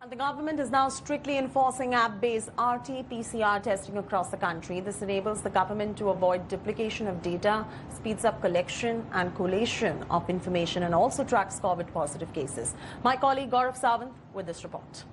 And the government is now strictly enforcing app-based RT-PCR testing across the country. This enables the government to avoid duplication of data, speeds up collection and collation of information, and also tracks COVID-positive cases. My colleague Gaurav Sawant with this report.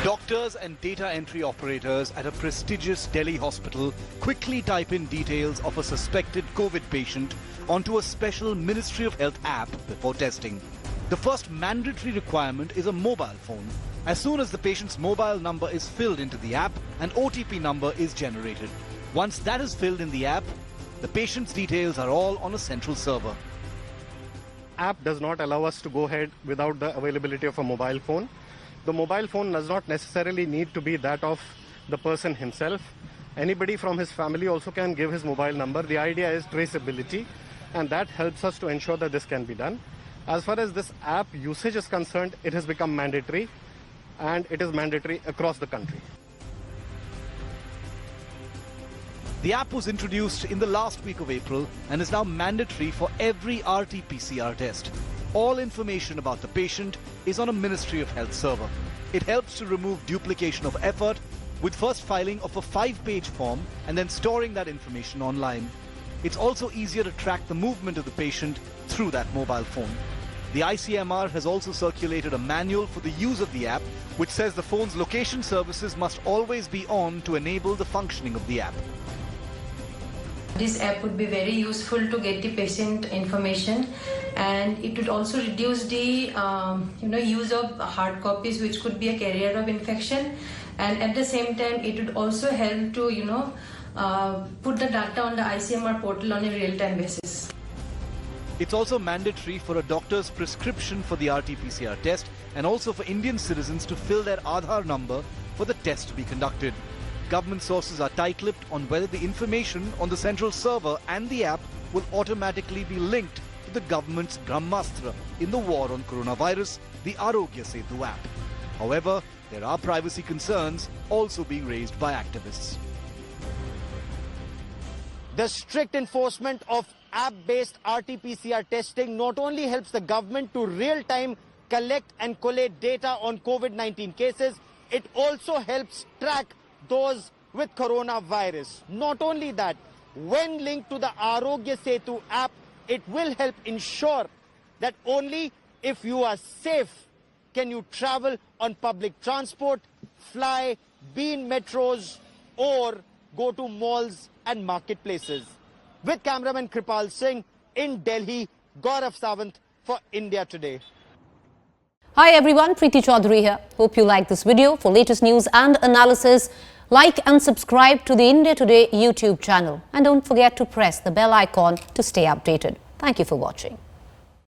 Doctors and data entry operators at a prestigious Delhi hospital quickly type in details of a suspected COVID patient onto a special Ministry of Health app before testing. The first mandatory requirement is a mobile phone. As soon as the patient's mobile number is filled into the app, an OTP number is generated. Once that is filled in the app, the patient's details are all on a central server. App does not allow us to go ahead without the availability of a mobile phone. The mobile phone does not necessarily need to be that of the person himself. Anybody from his family also can give his mobile number. The idea is traceability, and that helps us to ensure that this can be done. As far as this app usage is concerned, it has become mandatory, and it is mandatory across the country. The app was introduced in the last week of April and is now mandatory for every RT-PCR test. All information about the patient is on a Ministry of Health server. It helps to remove duplication of effort with first filing of a 5-page form and then storing that information online. It's also easier to track the movement of the patient through that mobile phone. The ICMR has also circulated a manual for the use of the app, which says the phone's location services must always be on to enable the functioning of the app. This app would be very useful to get the patient information, and it would also reduce the use of hard copies, which could be a carrier of infection, and at the same time it would also help to put the data on the ICMR portal on a real-time basis. It's also mandatory for a doctor's prescription for the RT-PCR test, and also for Indian citizens to fill their Aadhaar number for the test to be conducted. Government sources are tight-lipped on whether the information on the central server and the app will automatically be linked to the government's Brahmastra in the war on coronavirus, the Arogya Setu app. However, there are privacy concerns also being raised by activists. The strict enforcement of app-based RT-PCR testing not only helps the government to real-time collect and collate data on COVID-19 cases, it also helps track those with coronavirus. Not only that, when linked to the Arogya Setu app, it will help ensure that only if you are safe can you travel on public transport, fly, be in metros, or go to malls and marketplaces. With cameraman Kripal Singh in Delhi, Gaurav Sawant for India Today. Hi everyone, Preeti Chaudhary here. Hope you like this video. For latest news and analysis, like and subscribe to the India Today YouTube channel. And don't forget to press the bell icon to stay updated. Thank you for watching.